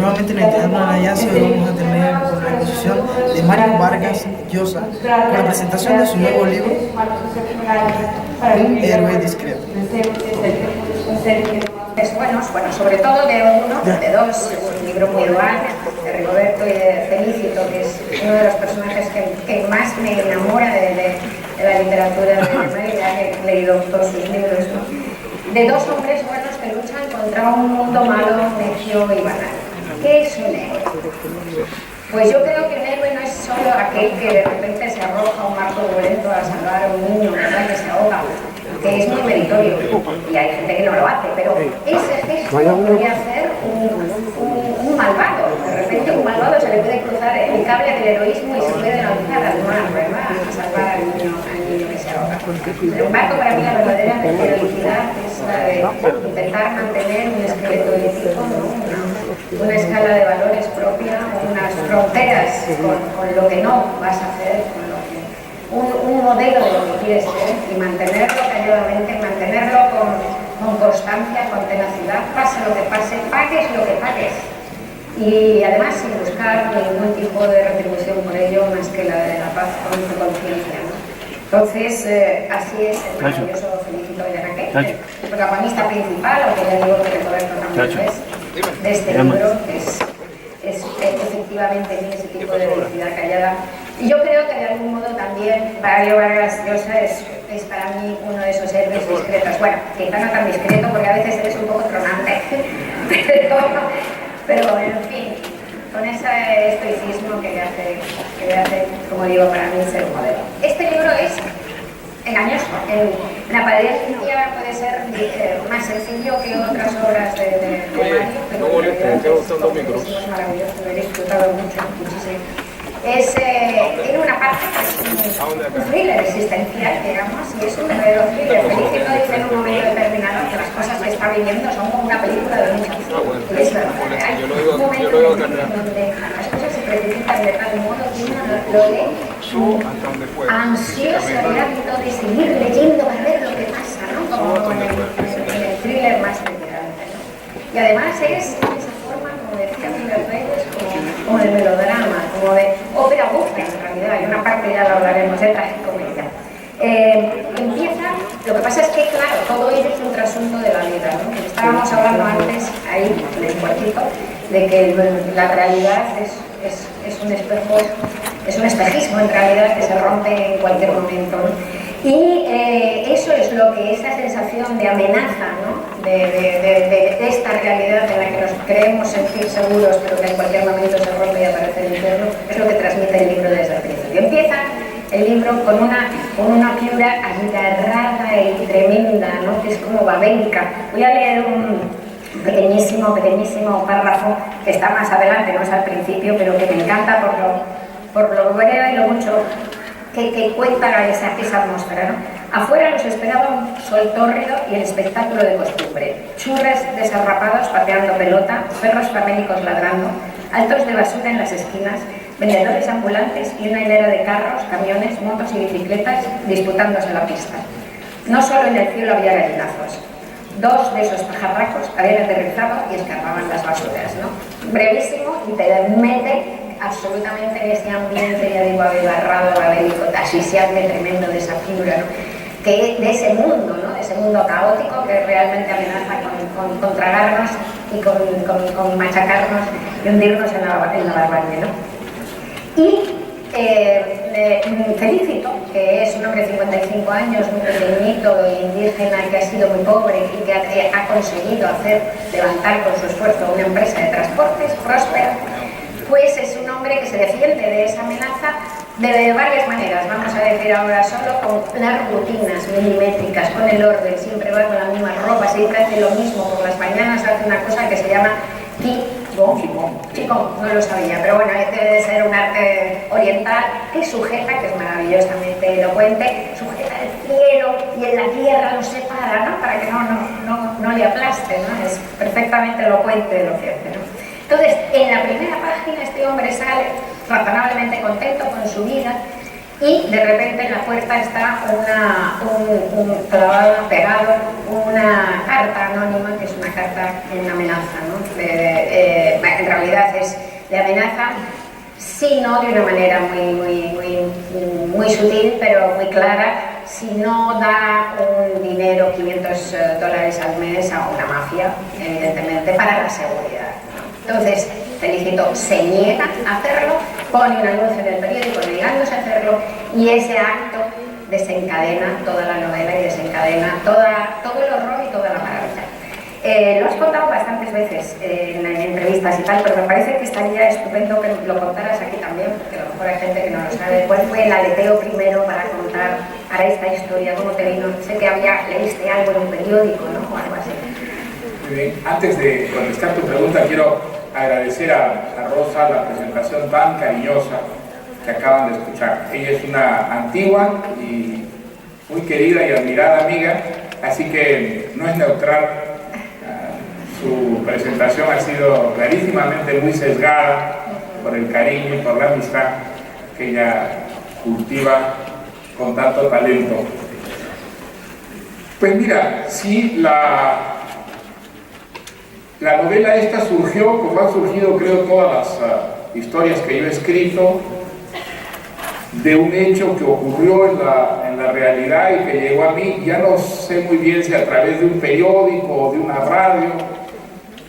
próximamente en el Teatro Anayaso vamos a tener una exposición de Mario Vargas Llosa con la presentación de su nuevo libro, Un héroe discreto. Bueno, sobre todo de uno, de dos, un libro muy dual, de Rigoberto y de Felicito, que es uno de los personajes que más me enamora de la literatura de Mario, ya que he leído todos sus libros, ¿no? De dos hombres buenos que luchan contra un mundo malo, necio y banal. ¿Qué es un héroe? Pues yo creo que un héroe no es solo aquel que de repente se arroja a un mar turbulento a salvar a un niño, ¿verdad?, que se ahoga, que es muy meritorio, y hay gente que no lo hace, pero ese gesto podría ser un malvado. De repente un malvado se le puede cruzar el cable del heroísmo y se puede lanzar al mar, ¿verdad?, a salvar al niño que se ahoga. Sin embargo, para mí la verdadera heroicidad es la de intentar mantener un esqueleto ético, ¿no?, una escala de valores propia, unas fronteras con lo que no vas a hacer, con lo que un modelo de lo que quieres ser, y mantenerlo calladamente, mantenerlo con constancia, con tenacidad, pase lo que pase, pagues lo que pagues, y además sin buscar ningún tipo de retribución por ello más que la de la paz con tu conciencia, ¿no? Entonces, así es el maravilloso Felicito Villarraqué, el protagonista principal, aunque ya digo que Roberto también es, de este libro, es efectivamente tiene ese tipo de velocidad callada. Y yo creo que de algún modo también Mario Vargas Llosa es para mí uno de esos héroes discretos. Bueno, quizá no tan discreto porque a veces eres un poco tronante, pero en fin, con ese estoicismo que le hace, como digo, para mí ser un modelo. Este libro es engañoso. En apariencia puede ser más sencillo que otras obras de Mario, pero es maravilloso, lo he disfrutado muchísimo. Tiene una parte que es un thriller existencial, digamos, y es un verdadero thriller. Felicito dice en un momento determinado que las cosas que está viviendo son como una película de mucha acción. Y es verdad, hay un momento donde las cosas se precipitan de tal modo que uno lo lee ansioso y ávido de seguir leyendo para ver lo que pasa, ¿no? Como en el thriller más literalmente, ¿no? Y además es esa forma, como decía Miguel Reyes, como de melodrama, como de ópera buffa en realidad, y una parte ya lo hablaremos de tragicomedia. Empieza, lo que pasa es que, claro, todo ello es un trasunto de la vida, ¿no? Estábamos hablando antes, ahí, en el cuartito, de que la realidad es un espejo, es un espejismo en realidad que se rompe en cualquier momento, ¿no? Y eso es lo que esta sensación de amenaza, ¿no?, de esta realidad en la que nos creemos sentir seguros, pero que en cualquier momento se rompe y aparece el infierno, es lo que transmite el libro desde el principio. Empieza el libro con una piura aguitarrada y tremenda, ¿no?, que es como babélica. Voy a leer un pequeñísimo párrafo que está más adelante, no es al principio, pero que me encanta por lo breve y lo mucho que cuenta esa atmósfera, ¿no? Afuera nos esperaba un sol tórrido y el espectáculo de costumbre. Churres desarrapados pateando pelota, perros famélicos ladrando, altos de basura en las esquinas, vendedores ambulantes y una hilera de carros, camiones, motos y bicicletas disputándose la pista. No solo en el cielo había gallinazos. Dos de esos pajarracos habían aterrizado y escarbaban las basuras, ¿no? Brevísimo y te mete absolutamente en ese ambiente, ya digo, abigarrado, babélico, asfixiante, tremendo de esa figura, ¿no?, que de ese mundo, ¿no?, de ese mundo caótico que realmente amenaza con tragarnos y con machacarnos y hundirnos en la barbarie, ¿no? Y Felicito, que es un hombre de 55 años, muy pequeñito, indígena, que ha sido muy pobre y que ha conseguido levantar con su esfuerzo una empresa de transportes próspera, pues es un hombre que se defiende de esa amenaza de varias maneras. Vamos a decir ahora solo con las rutinas milimétricas, con el orden, siempre va con la misma ropa, siempre hace lo mismo, por las mañanas hace una cosa que se llama Qigong, no lo sabía, pero bueno, este debe ser un arte oriental que sujeta, que es maravillosamente elocuente, sujeta el cielo y en la tierra lo separa, ¿no?, para que no le aplaste, ¿no? Es perfectamente elocuente de lo que hace, ¿no? Entonces, en la primera página este hombre sale razonablemente contento con su vida y de repente en la puerta está un clavado, pegado, una carta anónima, que es una carta, una amenaza, ¿no? En realidad es de amenaza, sí, no de una manera muy sutil, pero muy clara, si no da un dinero, $500 al mes a una mafia, evidentemente, para la seguridad, ¿no? Entonces, Felicito se niega a hacerlo, pone un anuncio en el periódico negándose a hacerlo, y ese acto desencadena toda la novela y desencadena todo el horror y toda la maravilla. Lo has contado bastantes veces en entrevistas y tal, pero me parece que estaría estupendo que lo contaras aquí también, porque a lo mejor hay gente que no lo sabe. ¿Cuál fue el aleteo primero para contar a esta historia? ¿Cómo te vino? Sé que leíste algo en un periódico, ¿no? O algo así. Muy bien. Antes de contestar tu pregunta, quiero agradecer a Rosa la presentación tan cariñosa que acaban de escuchar. Ella es una antigua y muy querida y admirada amiga, así que no es neutral. Su presentación ha sido clarísimamente muy sesgada por el cariño y por la amistad que ella cultiva con tanto talento. Pues mira, sí, la novela esta surgió, como han surgido creo todas las historias que yo he escrito, de un hecho que ocurrió en la realidad y que llegó a mí. Ya no sé muy bien si a través de un periódico o de una radio,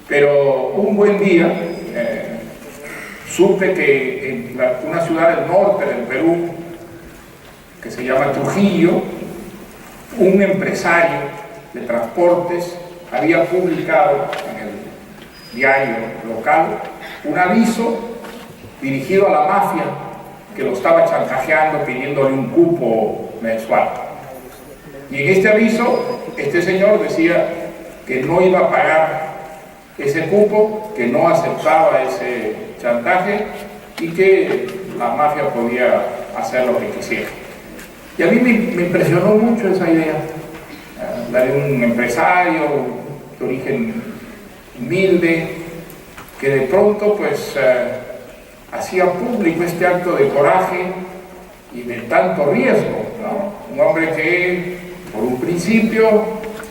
pero un buen día supe que en una ciudad del norte del Perú, que se llama Trujillo, un empresario de transportes había publicado en el diario local un aviso dirigido a la mafia que lo estaba chantajeando pidiéndole un cupo mensual. Y en este aviso, este señor decía que no iba a pagar ese cupo, que no aceptaba ese chantaje y que la mafia podía hacer lo que quisiera. Y a mí me impresionó mucho esa idea, la de un empresario de origen humilde, que de pronto pues hacía público este acto de coraje y de tanto riesgo, ¿no? Un hombre que por un principio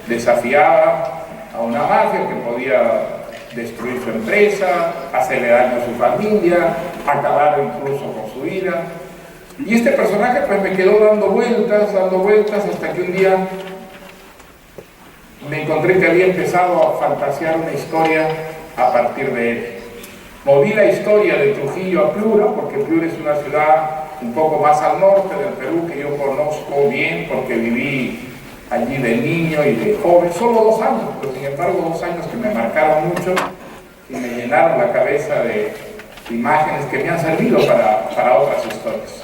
desafiaba a una mafia que podía destruir su empresa, hacerle daño a su familia, acabar incluso con su vida. Y este personaje pues me quedó dando vueltas, hasta que un día me encontré que había empezado a fantasear una historia a partir de él. Moví la historia de Trujillo a Piura, porque Piura es una ciudad un poco más al norte del Perú que yo conozco bien, porque viví allí de niño y de joven, solo 2 años, pero sin embargo 2 años que me marcaron mucho y me llenaron la cabeza de imágenes que me han servido para otras historias.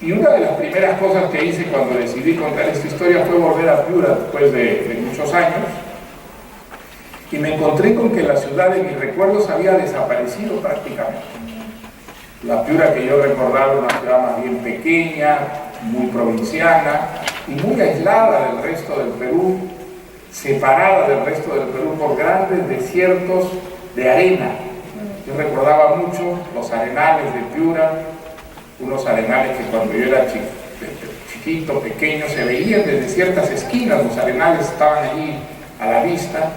Y una de las primeras cosas que hice cuando decidí contar esta historia fue volver a Piura después de muchos años, y me encontré con que la ciudad de mis recuerdos había desaparecido prácticamente. La Piura que yo recordaba era una ciudad más bien pequeña, muy provinciana y muy aislada del resto del Perú, separada del resto del Perú por grandes desiertos de arena. Yo recordaba mucho los arenales de Piura, unos arenales que cuando yo era chiquito, pequeño, se veían desde ciertas esquinas. Los arenales estaban allí a la vista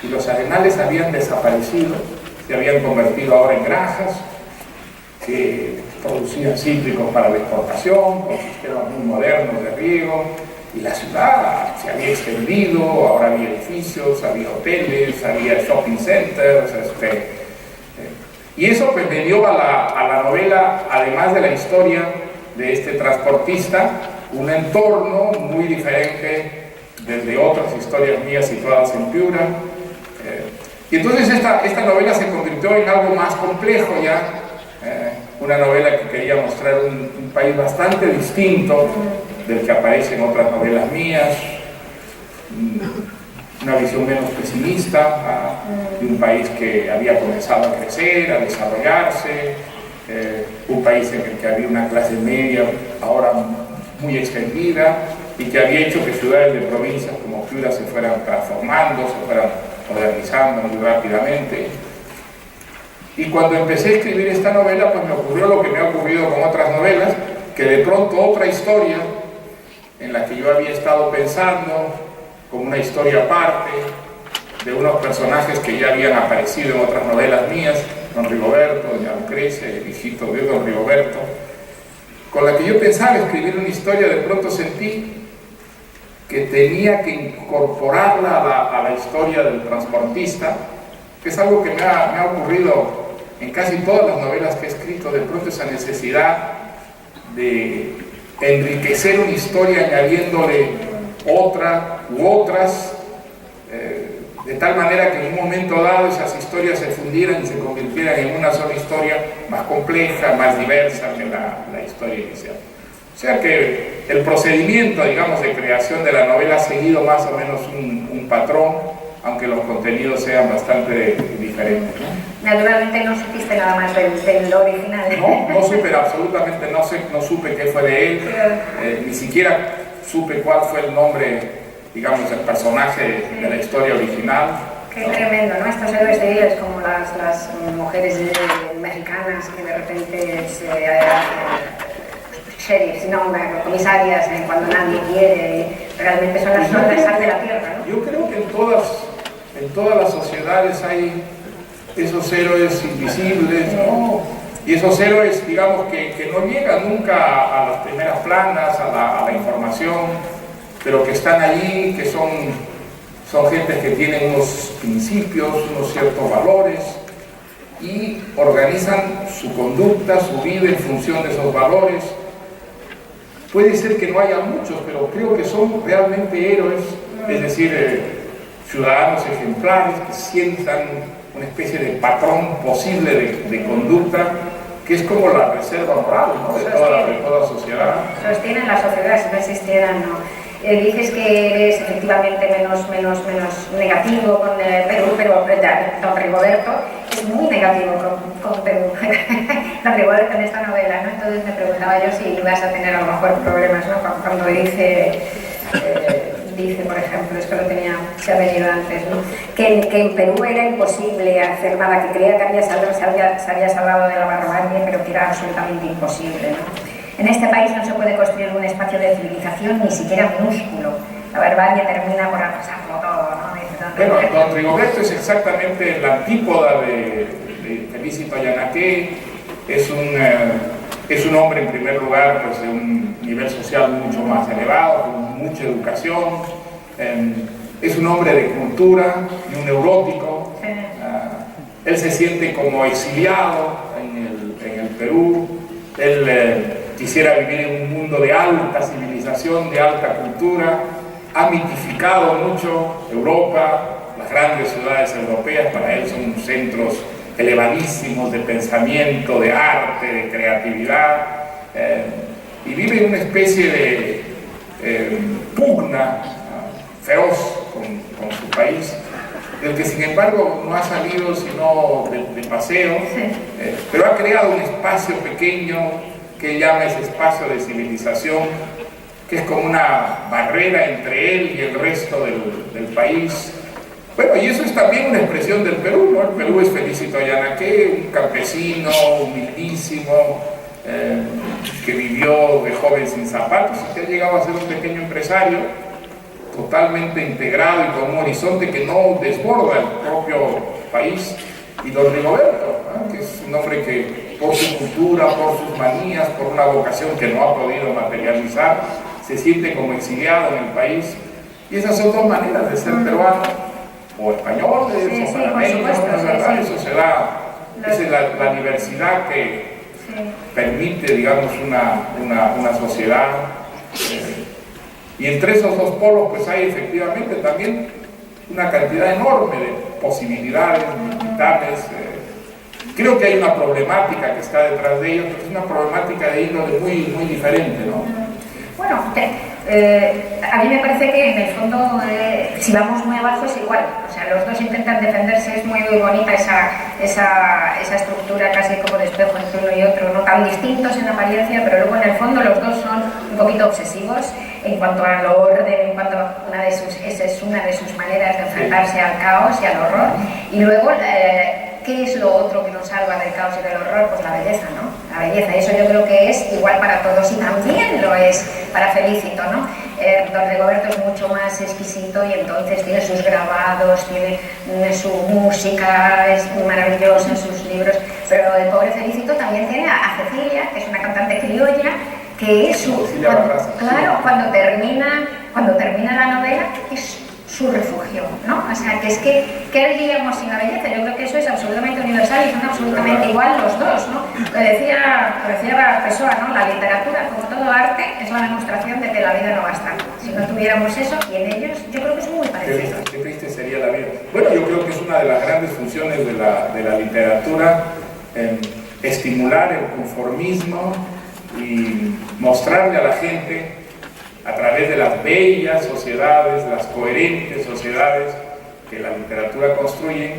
y los arenales habían desaparecido, se habían convertido ahora en granjas que producían cítricos para la exportación, con sistemas muy modernos de riego, y la ciudad se había extendido. Ahora había edificios, había hoteles, había shopping centers, y eso pues me dio a la novela, además de la historia de este transportista, un entorno muy diferente desde otras historias mías situadas en Piura. Y entonces esta novela se convirtió en algo más complejo ya, una novela que quería mostrar un país bastante distinto del que aparece en otras novelas mías, una visión menos pesimista de un país que había comenzado a crecer, a desarrollarse, un país en el que había una clase media ahora muy extendida y que había hecho que ciudades de provincias como Piura se fueran transformando, se fueran modernizando muy rápidamente. Y cuando empecé a escribir esta novela, pues me ocurrió lo que me ha ocurrido con otras novelas, que de pronto otra historia en la que yo había estado pensando como una historia aparte, de unos personajes que ya habían aparecido en otras novelas mías, don Rigoberto, doña Lucrecia, el hijito de don Rigoberto, con la que yo pensaba escribir una historia. De pronto sentí que tenía que incorporarla a la historia del transportista, que es algo que me ha ocurrido en casi todas las novelas que he escrito. De pronto esa necesidad de enriquecer una historia añadiéndole otra u otras, de tal manera que en un momento dado esas historias se fundieran y se convirtieran en una sola historia más compleja, más diversa que la historia inicial. O sea que el procedimiento, digamos, de creación de la novela ha seguido más o menos un patrón, aunque los contenidos sean bastante diferentes, ¿no? Naturalmente no supiste nada más del original. No supe absolutamente, no supe qué fue de él, ni siquiera supe cuál fue el nombre, digamos, del personaje de la historia original. Qué tremendo, ¿no? Estos héroes de ellos, como las mujeres mexicanas que de repente sheriffs, no, comisarias, cuando nadie quiere, realmente son las sal de la tierra, ¿no? Yo creo que en todas las sociedades hay esos héroes invisibles, ¿no? Y esos héroes, digamos, que no llegan nunca a las primeras planas, a la información, pero que están allí, que son gentes que tienen unos principios, unos ciertos valores, y organizan su conducta, su vida en función de esos valores. Puede ser que no haya muchos, pero creo que son realmente héroes, es decir, ciudadanos ejemplares que sientan una especie de patrón posible de conducta, que es como la reserva moral, ¿no?, de toda sociedad. Sostienen la sociedad, si no existieran, ¿no? Dices que eres efectivamente menos negativo con Perú, pero don Rigoberto es muy negativo con Perú. Don Rigoberto en esta novela, ¿no? Entonces me preguntaba yo si ibas a tener a lo mejor problemas, ¿no? Cuando dice, por ejemplo, esto se ha venido antes, ¿no? Que en Perú era imposible hacer nada, que creía que se había salvado de la barbarie, pero que era absolutamente imposible, ¿no? En este país no se puede construir un espacio de civilización ni siquiera minúsculo. La barbarie termina por arrasarlo todo, ¿no? Bueno, don Rigoberto es exactamente la antípoda de Felicito Ayanaque. Es un hombre, en primer lugar, pues, de un nivel social mucho más elevado, con mucha educación. Es un hombre de cultura y un neurótico. Él se siente como exiliado en el Perú. Él quisiera vivir en un mundo de alta civilización, de alta cultura. Ha mitificado mucho Europa, las grandes ciudades europeas. Para él son centros elevadísimos de pensamiento, de arte, de creatividad, y vive en una especie de pugna feroz con su país, del que sin embargo no ha salido sino de paseo, pero ha creado un espacio pequeño que llama ese espacio de civilización, que es como una barrera entre él y el resto del país. Bueno, y eso es también una expresión del Perú, ¿no? El Perú es Felicito Ayanaque, un campesino humildísimo, que vivió de joven sin zapatos y que ha llegado a ser un pequeño empresario, totalmente integrado y con un horizonte que no desborda el propio país. Y don Rigoberto, ¿no?, que es un hombre que por su cultura, por sus manías, por una vocación que no ha podido materializar, se siente como exiliado en el país. Y esas son dos maneras de ser peruano o español, o panameño, ¿no? ¿Verdad? Eso se da, esa es la diversidad que permite, digamos, una sociedad. Y entre esos dos polos pues hay efectivamente también una cantidad enorme de posibilidades, vitales. Creo que hay una problemática que está detrás de ellos, pero es una problemática de índole muy diferente, ¿no? Bueno, a mí me parece que en el fondo, si vamos muy abajo es igual. O sea, los dos intentan defenderse, es muy bonita esa estructura casi como de espejo entre uno y otro, no tan distintos en apariencia, pero luego en el fondo los dos son un poquito obsesivos en cuanto al orden, en cuanto a esa es una de sus maneras de enfrentarse al caos y al horror. Y luego, ¿qué es lo otro que nos salva del caos y del horror? Pues la belleza, ¿no? La belleza, eso yo creo que es igual para todos y también lo es para Felicito, ¿no? Don Rigoberto es mucho más exquisito y entonces tiene sus grabados, tiene su música, es maravillosa, sus libros, pero el pobre Felicito también tiene a Cecilia, que es una cantante criolla, que es su... Cuando termina la novela es su refugio, ¿no? O sea, que es que, ¿qué haríamos sin la belleza? Yo creo que eso es absolutamente universal y son absolutamente igual los dos, ¿no? Lo decía Pessoa, ¿no? La literatura, como todo arte, es la demostración de que la vida no basta. Si no tuviéramos eso, y en ellos, yo creo que son muy parecidos. Qué triste sería la vida. Bueno, yo creo que es una de las grandes funciones de la literatura, estimular el conformismo y mostrarle a la gente, a través de las bellas sociedades, las coherentes sociedades que la literatura construye,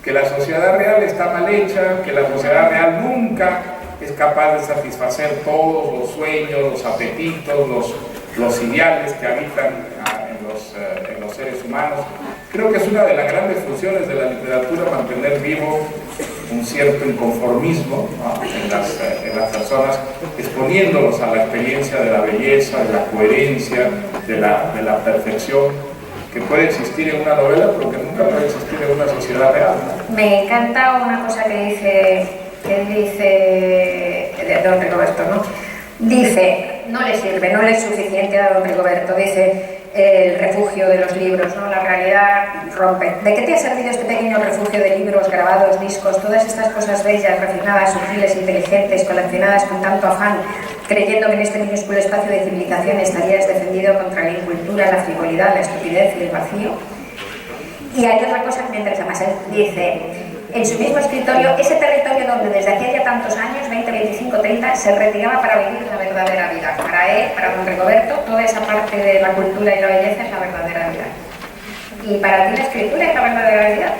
que la sociedad real está mal hecha, que la sociedad real nunca es capaz de satisfacer todos los sueños, los apetitos, los ideales que habitan en los seres humanos. Creo que es una de las grandes funciones de la literatura mantener vivo un cierto inconformismo, ¿no? en las personas, exponiéndolos a la experiencia de la belleza, de la coherencia, de la perfección que puede existir en una novela, pero que nunca puede existir en una sociedad real, ¿no? Me encanta una cosa que dice Don Rigoberto, ¿no? Dice, no le sirve, no le es suficiente a Don Rigoberto, dice, el refugio de los libros, ¿no? La realidad rompe. ¿De qué te ha servido este pequeño refugio de libros, grabados, discos, todas estas cosas bellas, refinadas, sutiles, inteligentes, coleccionadas con tanto afán, creyendo que en este minúsculo espacio de civilización estarías defendido contra la incultura, la frivolidad, la estupidez y el vacío? Y hay otra cosa que me interesa más. Él dice, en su mismo escritorio, ese territorio donde desde hacía ya tantos años, 20, 25, 30, se retiraba para vivir la verdadera vida. Para él, para Don Rigoberto, toda esa parte de la cultura y la belleza es la verdadera vida. ¿Y para ti la escritura es la verdadera vida?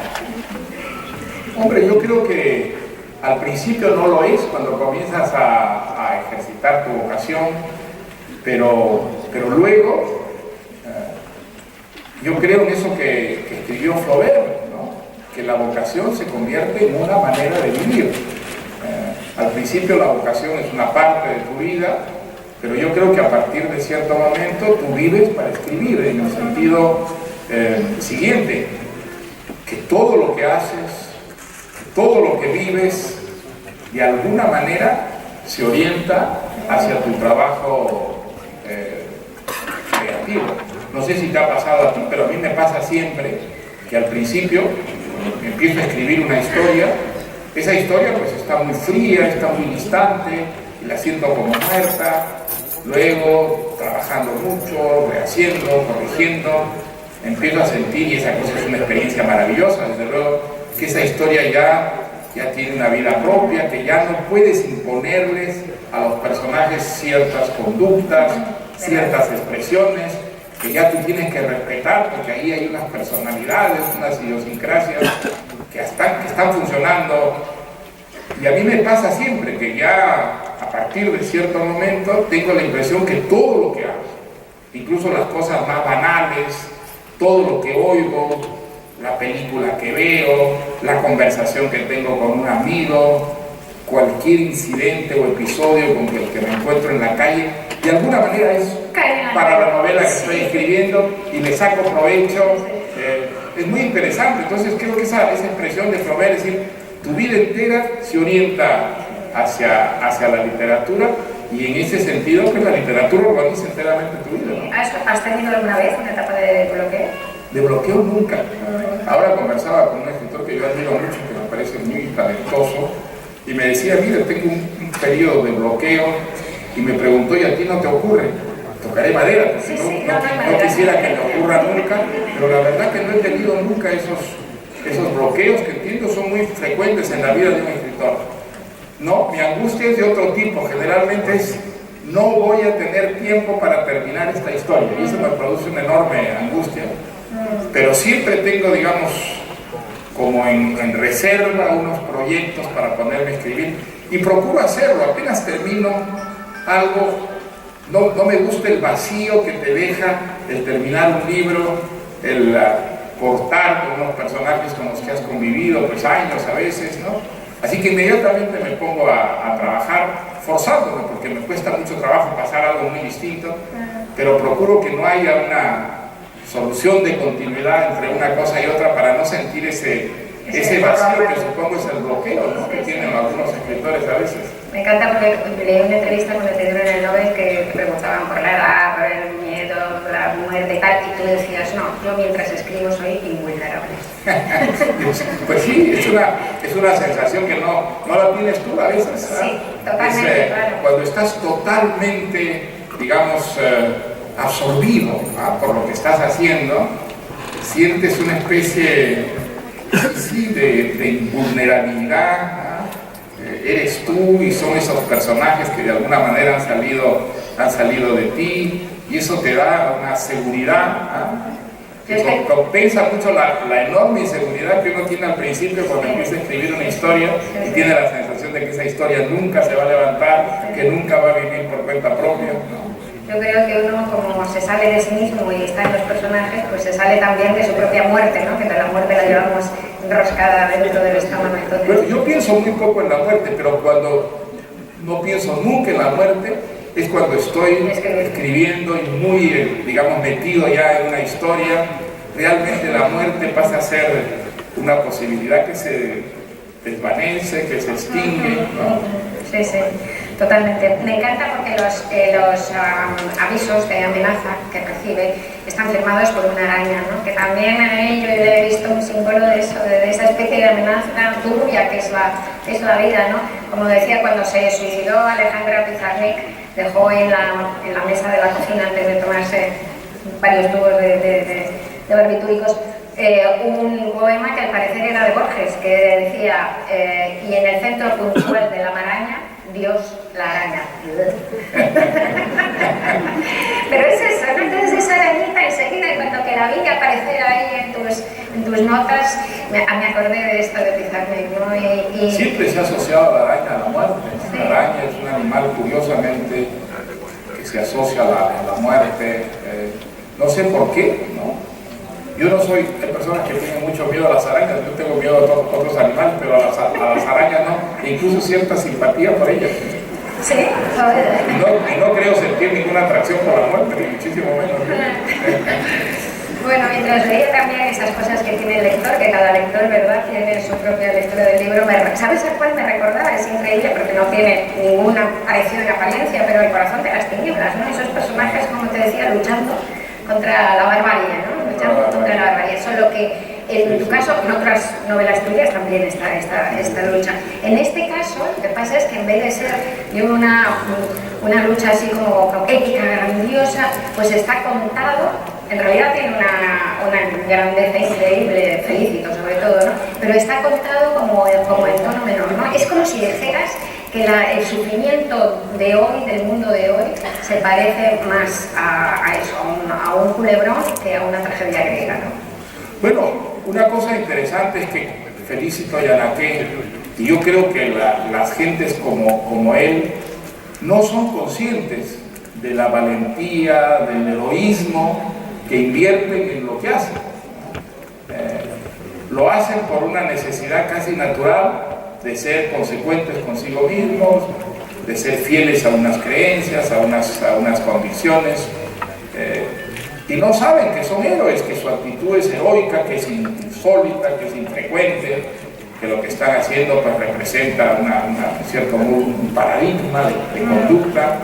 Hombre, yo creo que al principio no lo es cuando comienzas a ejercitar tu vocación, pero luego yo creo en eso que escribió Flaubert, que la vocación se convierte en una manera de vivir. Al principio la vocación es una parte de tu vida, pero yo creo que a partir de cierto momento tú vives para escribir, en el sentido siguiente, que todo lo que haces, todo lo que vives, de alguna manera se orienta hacia tu trabajo creativo. No sé si te ha pasado a ti, pero a mí me pasa siempre que al principio empiezo a escribir una historia, esa historia pues está muy fría, está muy distante, y la siento como muerta, luego trabajando mucho, rehaciendo, corrigiendo, empiezo a sentir, y esa cosa es una experiencia maravillosa, desde luego, que esa historia ya tiene una vida propia, que ya no puedes imponerles a los personajes ciertas conductas, ciertas expresiones, que ya tú tienes que respetar, porque ahí hay unas personalidades, unas idiosincrasias que están funcionando. Y a mí me pasa siempre que ya a partir de cierto momento tengo la impresión que todo lo que hago, incluso las cosas más banales, todo lo que oigo, la película que veo, la conversación que tengo con un amigo, cualquier incidente o episodio con el que me encuentro en la calle, de alguna manera es para la novela que estoy escribiendo y le saco provecho. Es muy interesante. Entonces creo que esa expresión de Flaubert, es decir, tu vida entera se orienta hacia la literatura, y en ese sentido pues la literatura organiza enteramente tu vida, ¿no? ¿Has tenido alguna vez una etapa de bloqueo? De bloqueo nunca. Ahora conversaba con un escritor que yo admiro mucho, que me parece muy talentoso, y me decía, mira, tengo un periodo de bloqueo, y me preguntó, ¿y a ti no te ocurre? Tocaré madera, porque no quisiera que me ocurra nunca, pero la verdad que no he tenido nunca esos bloqueos que entiendo son muy frecuentes en la vida de un escritor. No, mi angustia es de otro tipo, generalmente es, no voy a tener tiempo para terminar esta historia, y eso me produce una enorme angustia, pero siempre tengo, digamos, como en reserva unos proyectos para ponerme a escribir, y procuro hacerlo. Apenas termino algo, no me gusta el vacío que te deja el terminar un libro, el cortar con unos personajes con los que has convivido pues años a veces, ¿no? Así que inmediatamente me pongo a trabajar, forzándome, porque me cuesta mucho trabajo pasar algo muy distinto, pero procuro que no haya una solución de continuidad entre una cosa y otra para no sentir ese vacío que supongo es el bloqueo, ¿no? Que tienen algunos escritores a veces. Me encanta porque leí una entrevista cuando te dieron el Nobel que preguntaban por la edad, por el miedo, la muerte y tal, y tú decías, no, yo mientras escribo soy invulnerable. Pues sí, es una sensación que no la tienes tú a veces. Sí, totalmente, claro. Cuando estás totalmente, digamos, absorbido por lo que estás haciendo, sientes una especie de invulnerabilidad. Eres tú y son esos personajes que de alguna manera han salido de ti, y eso te da una seguridad que compensa mucho la enorme inseguridad que uno tiene al principio cuando empieza a escribir una historia y tiene la sensación de que esa historia nunca se va a levantar, que nunca va a vivir por cuenta propia, ¿no? Yo creo que uno, como se sale de sí mismo y está en los personajes, pues se sale también de su propia muerte, ¿no? Que la muerte la llevamos enroscada dentro del estómago. Entonces... Bueno, yo pienso muy poco en la muerte, pero cuando no pienso nunca en la muerte es cuando estoy escribiendo y muy, digamos, metido ya en una historia. Realmente la muerte pasa a ser una posibilidad que se desvanece, que se extingue, ¿no? Sí, sí, totalmente. Me encanta porque los avisos de amenaza que recibe están firmados por una araña, ¿no? Que también yo he visto un símbolo de eso, de esa especie de amenaza turbia que es la vida, ¿no? Como decía, cuando se suicidó Alejandra Pizarnik, dejó en la mesa de la cocina, antes de tomarse varios tubos de barbitúricos, un poema que al parecer era de Borges, que decía, y en el centro puntual de la maraña, Dios la araña. Pero es eso, ¿no? Entonces esa arañita enseguida, en cuanto que la vi aparecer ahí en tus notas, me acordé de esto de Pizarnik, ¿no? Siempre se ha asociado la araña a la muerte. Sí. La araña es un animal, curiosamente, que se asocia a la muerte. No sé por qué, ¿no? Yo no soy de personas que tienen mucho miedo a las arañas, yo tengo miedo a todos otros animales, pero a las arañas no, e incluso cierta simpatía por ellas. Sí, joder. Y no creo sentir ninguna atracción por la muerte, ni muchísimo menos. Bueno, mientras veía también esas cosas que tiene el lector, que cada lector, ¿verdad?, tiene su propia lectura del libro, ¿sabes a cuál me recordaba? Es increíble porque no tiene ninguna parecido en apariencia, pero el corazón de las tinieblas, ¿no? Esos personajes, como te decía, luchando contra la barbarie, ¿no? Luchando contra la barbarie. Solo que en tu caso, en otras novelas tuyas también está esta lucha. En este caso, lo que pasa es que en vez de ser de una lucha así como épica, grandiosa, pues está contado. En realidad tiene una grandeza increíble, Felicito sobre todo, ¿no? Pero está contado como en tono menor, ¿no? Es como si dijeras que el sufrimiento de hoy, del mundo de hoy, se parece más a eso, a un culebrón que a una tragedia griega, ¿no? Bueno, una cosa interesante es que Felicito y Anaquén, y yo creo que las gentes como él, no son conscientes de la valentía, del heroísmo que invierten en lo que hacen. Lo hacen por una necesidad casi natural de ser consecuentes consigo mismos, de ser fieles a unas creencias, a unas convicciones, y no saben que son héroes, que su actitud es heroica, que es insólita, que es infrecuente, que lo que están haciendo pues representa un paradigma de conducta,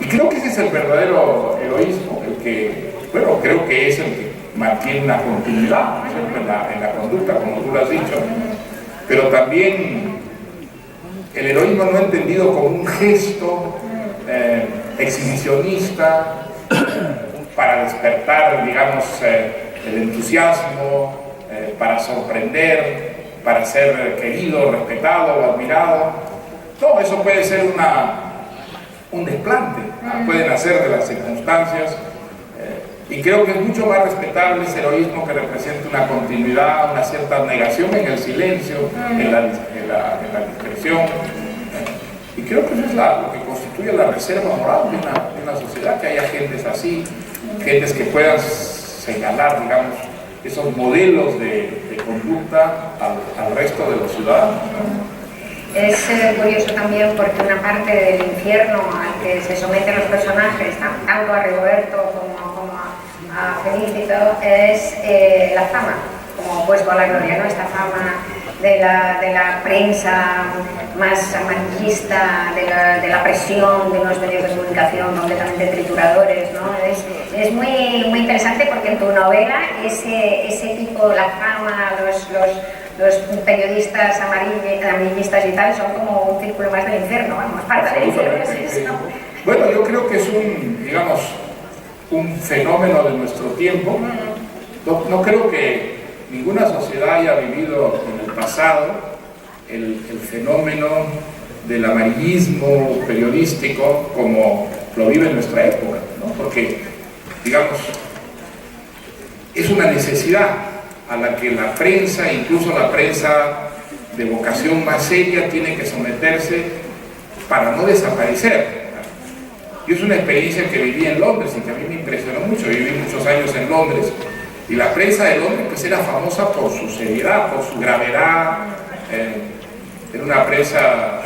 y creo que ese es el verdadero heroísmo, creo que es el que mantiene una continuidad, por ejemplo, en la conducta, como tú lo has dicho, pero también el heroísmo no entendido como un gesto exhibicionista para despertar, digamos, el entusiasmo, para sorprender, para ser querido, respetado o admirado. No, eso puede ser un desplante, puede nacer de las circunstancias, y creo que es mucho más respetable ese heroísmo que representa una continuidad, una cierta abnegación en el silencio, en la discreción, y creo que eso es lo que constituye la reserva moral de una sociedad, que haya gentes así, gentes que puedan señalar, digamos, esos modelos de conducta al resto de los ciudadanos, ¿no? Es curioso también porque una parte del infierno al que se someten los personajes, tanto a Rigoberto como a Felicito, es la fama, como pues con la gloria, ¿no? Esta fama de la prensa más amarillista, de la presión de unos medios de comunicación completamente trituradores, ¿no? Es muy interesante porque en tu novela ese tipo, la fama, los periodistas amarillistas y tal son como un círculo más del infierno, vamos, parte del infierno es eso. Bueno, yo creo que es un fenómeno de nuestro tiempo. No creo que ninguna sociedad haya vivido en el pasado el fenómeno del amarillismo periodístico como lo vive en nuestra época, ¿no? Porque, digamos, es una necesidad a la que la prensa, incluso la prensa de vocación más seria, tiene que someterse para no desaparecer. Yo es una experiencia que viví en Londres y que a mí me impresionó mucho. Viví muchos años en Londres y la prensa de Londres pues era famosa por su seriedad, por su gravedad. Era una prensa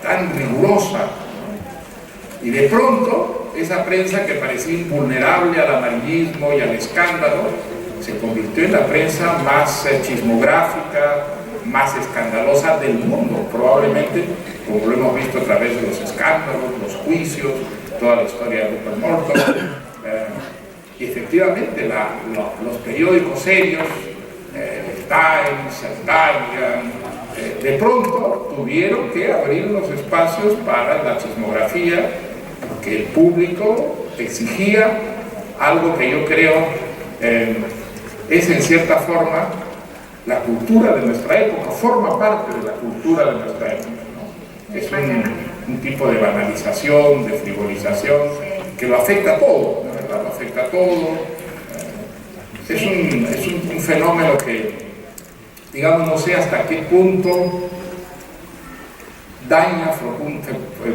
tan rigurosa, ¿no? Y de pronto esa prensa que parecía invulnerable al amarillismo y al escándalo se convirtió en la prensa más chismográfica, más escandalosa del mundo, probablemente, como lo hemos visto a través de los escándalos, los juicios, toda la historia de Rupert Murdoch. Y efectivamente los periódicos serios, el Times, el Guardian, de pronto tuvieron que abrir los espacios para la chismografía, que el público exigía, algo que yo creo es en cierta forma la cultura de nuestra época, forma parte de la cultura de nuestra época, ¿no? Es un tipo de banalización, de frivolización, que lo afecta a todo, la verdad, lo afecta a todo. Es un fenómeno que, digamos, no sé hasta qué punto daña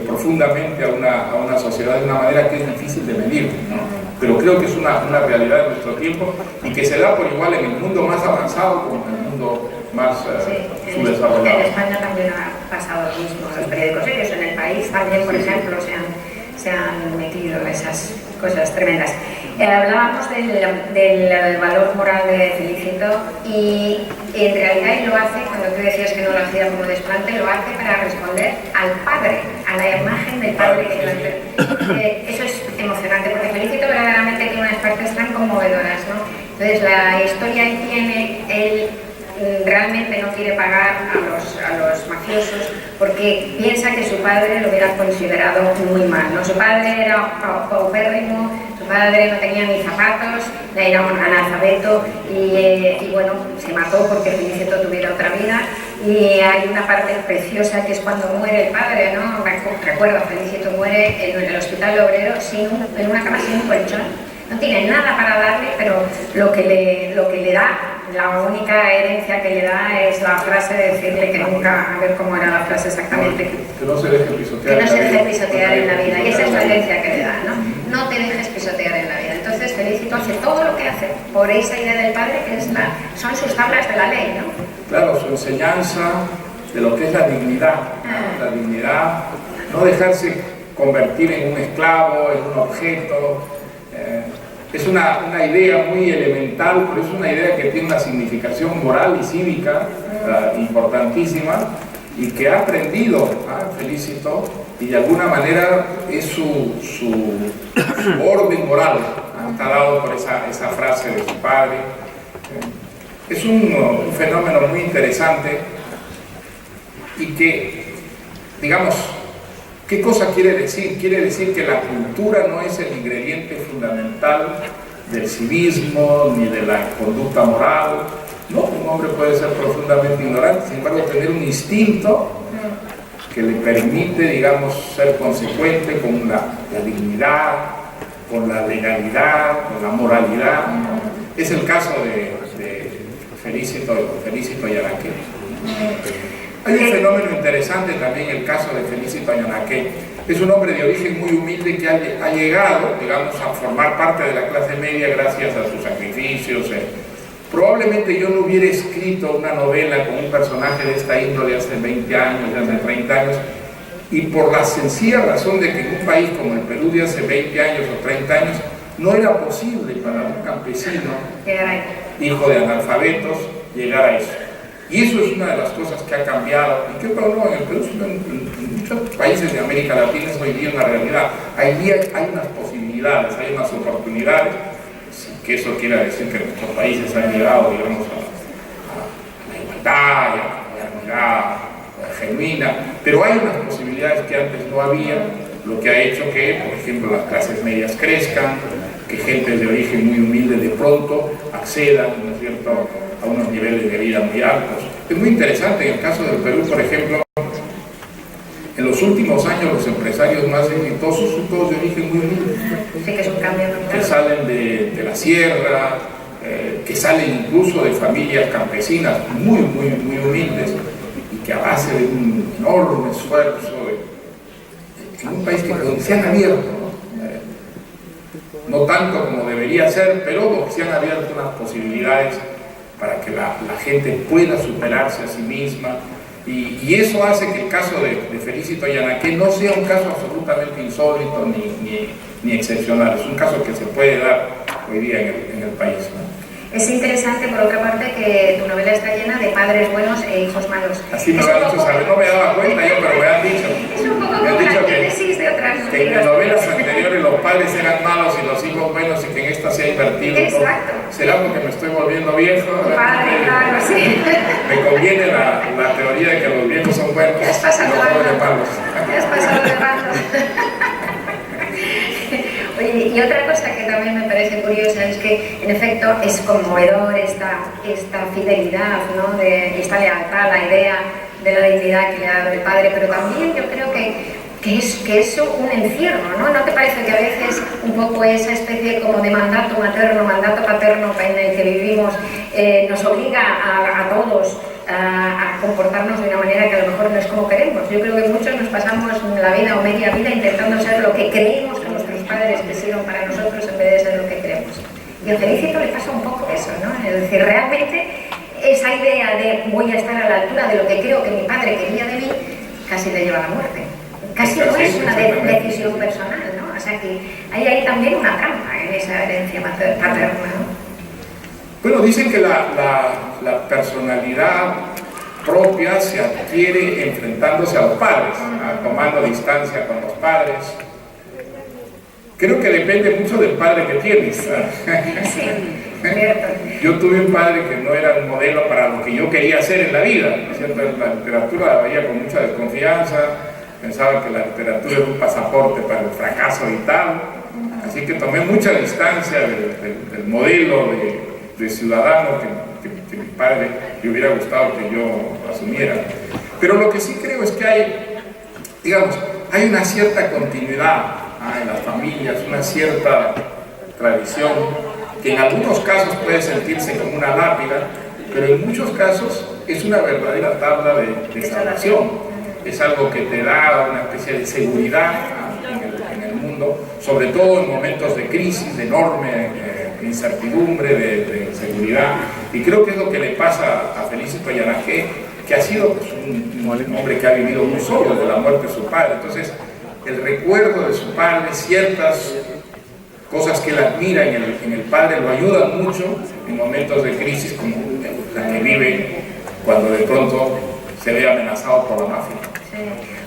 profundamente a una sociedad de una manera que es difícil de medir, ¿no? Pero creo que es una realidad de nuestro tiempo y que se da por igual en el mundo más avanzado como en el mundo más subdesarrollado. En España también ha pasado lo mismo, los periódicos serios, en el país también, por ejemplo, se han metido esas cosas tremendas. Hablábamos del valor moral de Felicito y en realidad él lo hace, cuando tú decías que no lo hacía como desplante, lo hace para responder al padre, a la imagen del padre. Eso es emocionante porque Felicito verdaderamente tiene unas partes tan conmovedoras, ¿no? Entonces la historia él realmente no quiere pagar a los mafiosos porque piensa que su padre lo hubiera considerado muy mal, ¿no? Su padre era paupérrimo, su padre no tenía ni zapatos, era un analfabeto y bueno, se mató porque Felicito tuviera otra vida. Y hay una parte preciosa que es cuando muere el padre, ¿no? Recuerdo, Felicito muere en el hospital obrero en una cama sin un colchón. No tiene nada para darle, pero lo que le da, la única herencia que le da es la frase de decirle que nunca, a ver cómo era la frase exactamente. Que no se deje pisotear. Que no se deje pisotear en la vida. Y esa es la herencia que le da, ¿no? No te dejes pisotear en la vida. Entonces Felicito hace todo lo que hace por esa idea del padre que son sus tablas de la ley, ¿no? Claro, su enseñanza de lo que es la dignidad. La dignidad, no dejarse convertir en un esclavo, en un objeto. Es una idea muy elemental, pero es una idea que tiene una significación moral y cívica importantísima y que ha aprendido Felicito y de alguna manera es su orden moral, está dado por esa frase de su padre. Es un fenómeno muy interesante y que, digamos, ¿qué cosa quiere decir? Quiere decir que la cultura no es el ingrediente fundamental del civismo ni de la conducta moral. No, un hombre puede ser profundamente ignorante, sin embargo tener un instinto que le permite, digamos, ser consecuente con la dignidad, con la legalidad, con la moralidad. Es el caso de Felicito Ayanaque. Hay un fenómeno interesante también en el caso de Felicito Ayanaque. Es un hombre de origen muy humilde que ha llegado, digamos, a formar parte de la clase media gracias a sus sacrificios probablemente yo no hubiera escrito una novela con un personaje de esta índole hace 20 años, de hace 30 años, y por la sencilla razón de que en un país como el Perú de hace 20 años o 30 años no era posible para un campesino, hijo de analfabetos, llegar a eso. Y eso es una de las cosas que ha cambiado, y que no en el Perú, sino en muchos países de América Latina es hoy día una realidad. Ahí hay unas posibilidades, hay unas oportunidades, que eso quiere decir que nuestros países han llegado, digamos, a la igualdad, a la unidad genuina, pero hay unas posibilidades que antes no había, lo que ha hecho que, por ejemplo, las clases medias crezcan, que gente de origen muy humilde de pronto accedan, ¿no es cierto?, a unos niveles de vida muy altos. Es muy interesante, en el caso del Perú, por ejemplo, en los últimos años los empresarios más exitosos son todos de origen muy humilde. Sí, que es un cambio total. Que salen de la sierra, que salen incluso de familias campesinas muy humildes, y que a base de un enorme esfuerzo, en un país que se han abierto, no tanto como debería ser, pero se han abierto unas posibilidades para que la gente pueda superarse a sí misma, y eso hace que el caso de Felicito Yanaque no sea un caso absolutamente insólito ni excepcional, es un caso que se puede dar hoy día en el país, ¿no? Es interesante, por otra parte, que tu novela está llena de padres buenos e hijos malos. Así me lo han dicho saber, no me daba cuenta yo, pero me han dicho. Es un poco como la antítesis de otras que en novelas anteriores los padres eran malos y los hijos buenos, y que en esta se ha invertido. Exacto. Todo. ¿Será porque me estoy volviendo viejo? Padre, claro, sí. Me conviene la teoría de que los viejos son buenos y los jóvenes malos. Te has pasado de bando. Oye, y otra cosa que también me parece curiosa es que, en efecto, es conmovedor esta fidelidad, ¿no?, esta lealtad a la idea de la dignidad que le ha dado el padre, pero también yo creo que es un encierro, ¿no? ¿No te parece que a veces un poco esa especie como de mandato materno, mandato paterno en el que vivimos nos obliga a todos a comportarnos de una manera que a lo mejor no es como queremos? Yo creo que muchos nos pasamos la vida o media vida intentando ser lo que creímos que nuestros padres quisieron para nosotros en vez de ser lo que queremos. Y a Felicito le pasa un poco eso, ¿no? Es decir, realmente esa idea de voy a estar a la altura de lo que creo que mi padre quería de mí, casi le lleva a la muerte. Casi no es una decisión personal, ¿no? O sea que hay también una trampa en esa herencia paterna, ¿no? Bueno, dicen que la personalidad propia se adquiere enfrentándose a los padres, tomando distancia con los padres. Creo que depende mucho del padre que tienes. Sí, cierto. Yo tuve un padre que no era un modelo para lo que yo quería hacer en la vida, ¿no es cierto? La literatura la veía con mucha desconfianza, pensaba que la literatura era un pasaporte para el fracaso vital, así que tomé mucha distancia del modelo de ciudadano que mi padre le hubiera gustado que yo asumiera. Pero lo que sí creo es que hay una cierta continuidad en las familias, una cierta tradición, que en algunos casos puede sentirse como una lápida, pero en muchos casos es una verdadera tabla de salvación. Es algo que te da una especie de seguridad en el mundo, sobre todo en momentos de crisis, de enorme incertidumbre, de inseguridad. Y creo que es lo que le pasa a Felicito Yanaque, que ha sido pues, un hombre que ha vivido muy solo desde la muerte de su padre. Entonces, el recuerdo de su padre, ciertas cosas que él admira en el padre, lo ayudan mucho en momentos de crisis como la que vive cuando de pronto se ve amenazado por la mafia. Sí.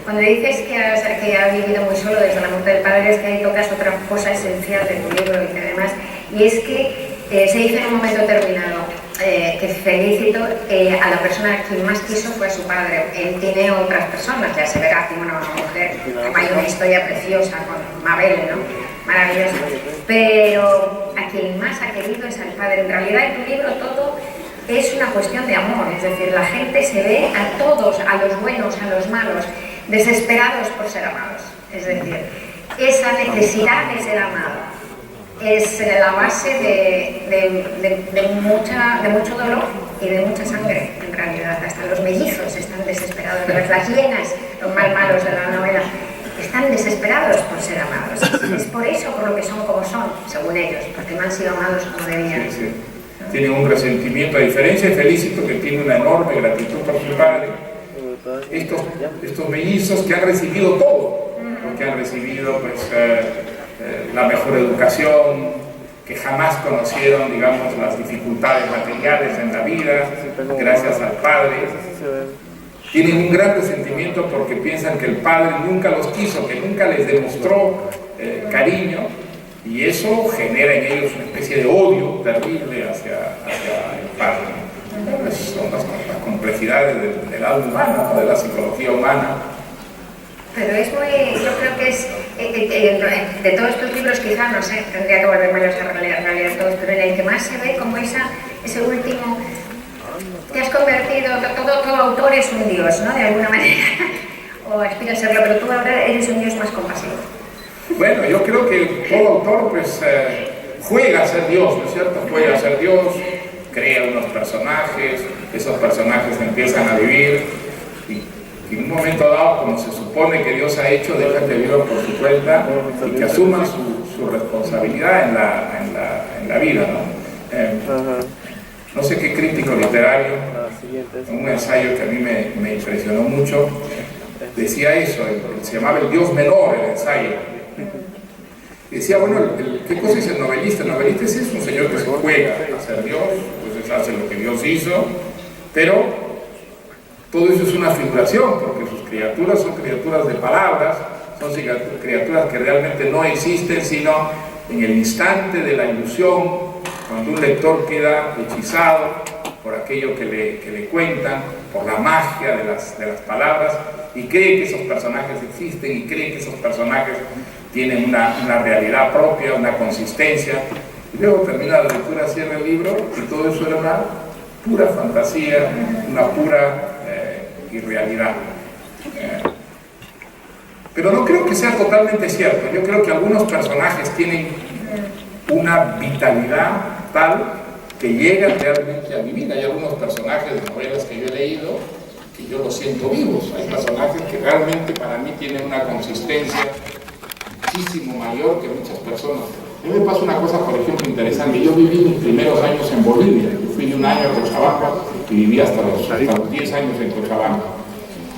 Cuando dices que ha vivido muy solo desde la muerte del padre, es que ahí tocas otra cosa esencial de tu libro y es que se dice en un momento determinado que Felicito a la persona a quien más quiso fue a su padre. Él tiene otras personas, ya se verá como una mujer, hay una historia preciosa con Mabel, ¿no? Maravillosa, pero a quien más ha querido es al padre. En realidad en tu libro todo es una cuestión de amor, es decir, la gente se ve a todos, a los buenos, a los malos, desesperados por ser amados. Es decir, esa necesidad de ser amado es la base de mucho dolor y de mucha sangre, en realidad. Hasta los mellizos están desesperados, las hienas, los más malos de la novela, están desesperados por ser amados. Es por eso por lo que son como son, según ellos, porque no han sido amados como debían. Sí, sí. tienen un resentimiento, a diferencia de Felicito, que tiene una enorme gratitud por su padre. Estos mellizos que han recibido todo, que han recibido pues, la mejor educación, que jamás conocieron, digamos, las dificultades materiales en la vida, gracias al padre. Tienen un gran resentimiento porque piensan que el padre nunca los quiso, que nunca les demostró cariño, y eso genera en ellos una especie de odio terrible hacia el padre. Son las complejidades del alma humana, ¿no? De la psicología humana. Pero es muy, yo creo que es, de todos estos libros quizás, no sé, tendría que volverme a releer todos, pero en el que más se ve como ese último, te has convertido, todo autor es un dios, ¿no? De alguna manera, o aspira a serlo, pero tú ahora eres un dios más compasivo. Bueno, yo creo que todo autor pues juega a ser Dios, ¿no es cierto? Juega a ser Dios, crea unos personajes, esos personajes empiezan a vivir y en un momento dado, como se supone que Dios ha hecho, dejan de vivir por su cuenta y que asuman su responsabilidad en la vida, ¿no? No sé qué crítico literario, en un ensayo que a mí me impresionó mucho, decía eso, se llamaba El Dios Menor, el ensayo. Y decía, bueno, ¿qué cosa es el novelista? El novelista es un señor que se juega a ser Dios, pues hace lo que Dios hizo, pero todo eso es una figuración, porque sus criaturas son criaturas de palabras, son criaturas que realmente no existen, sino en el instante de la ilusión, cuando un lector queda hechizado por aquello que le cuentan, por la magia de las palabras, y cree que esos personajes existen, y cree que esos personajes tienen una realidad propia, una consistencia, y luego termina la lectura, cierra el libro, y todo eso era una pura fantasía, una pura irrealidad. Pero no creo que sea totalmente cierto. Yo creo que algunos personajes tienen una vitalidad tal que llegan realmente a vivir. Hay algunos personajes de novelas que yo he leído que yo los siento vivos. Hay personajes que realmente para mí tienen una consistencia muchísimo mayor que muchas personas. A mí me pasa una cosa, por ejemplo, interesante. Yo viví mis primeros años en Bolivia. Yo fui de un año a Cochabamba y viví hasta los 10 años en Cochabamba.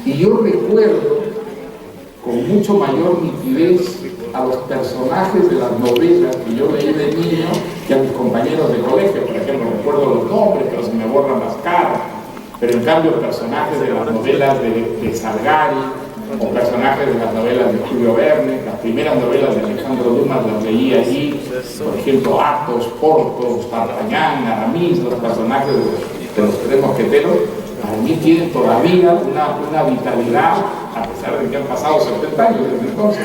Y yo recuerdo con mucho mayor nitidez a los personajes de las novelas que yo leí de niño que a mis compañeros de colegio. Por ejemplo, recuerdo los nombres, pero se me borran las caras. Pero en cambio, personajes de las novelas de Salgari, o personajes de las novelas de Julio Verne, las primeras novelas de Alejandro Dumas las leí allí, por ejemplo, Athos, Porthos, D'Artagnan, Aramis, los personajes de los tres mosqueteros, para mí tienen todavía una vitalidad, a pesar de que han pasado 70 años desde entonces.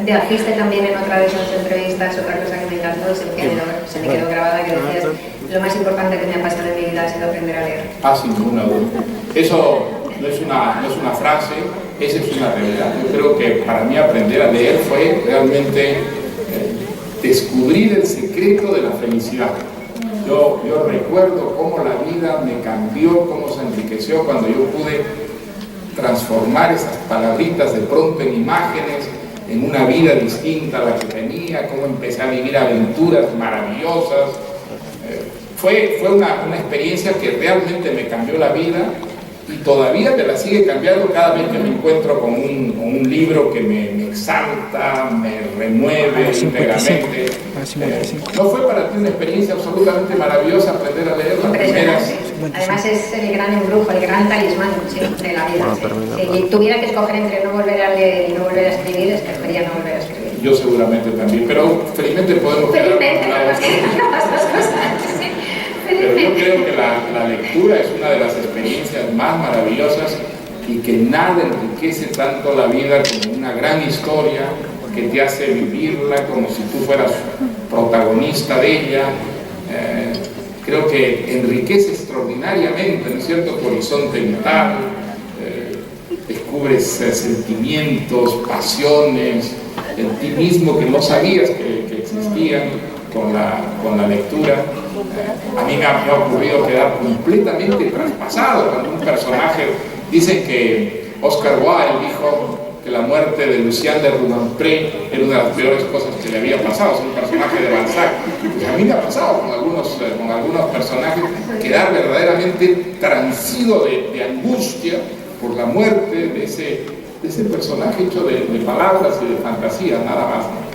Dijiste también en otra de esas entrevistas, otra cosa que me encantó, se me quedó grabada, que decías, lo más importante que me ha pasado en mi vida ha sido aprender a leer. Sin ninguna duda. Eso no es una frase, esa es una realidad. Yo creo que para mí aprender a leer fue realmente descubrir el secreto de la felicidad. Yo recuerdo cómo la vida me cambió, cómo se enriqueció cuando yo pude transformar esas palabritas de pronto en imágenes, en una vida distinta a la que tenía, cómo empecé a vivir aventuras maravillosas. Fue una experiencia que realmente me cambió la vida y todavía me la sigue cambiando cada vez que me encuentro con un libro que me exalta, me remueve íntegramente. ¿No fue para ti una experiencia absolutamente maravillosa aprender a leer las primeras? Además es el gran embrujo, el gran talismán de la vida. Si tuviera que escoger entre no volver a leer y no volver a escribir, escogería no volver a escribir. Yo seguramente también, pero felizmente podemos quedar con las dos cosas. Pero yo creo que la lectura es una de las experiencias más maravillosas y que nada enriquece tanto la vida como una gran historia que te hace vivirla como si tú fueras protagonista de ella. Creo que enriquece extraordinariamente, ¿no es cierto?, tu horizonte vital, descubres sentimientos, pasiones en ti mismo que no sabías que existían con la lectura. A mí me ha ocurrido quedar completamente traspasado cuando un personaje, dicen que Oscar Wilde dijo que que la muerte de Lucien de Rubempré era una de las peores cosas que le había pasado, es un personaje de Balzac. Pues a mí me ha pasado con algunos personajes, quedar verdaderamente transido de angustia por la muerte de ese personaje hecho de palabras y de fantasía, nada más, ¿no?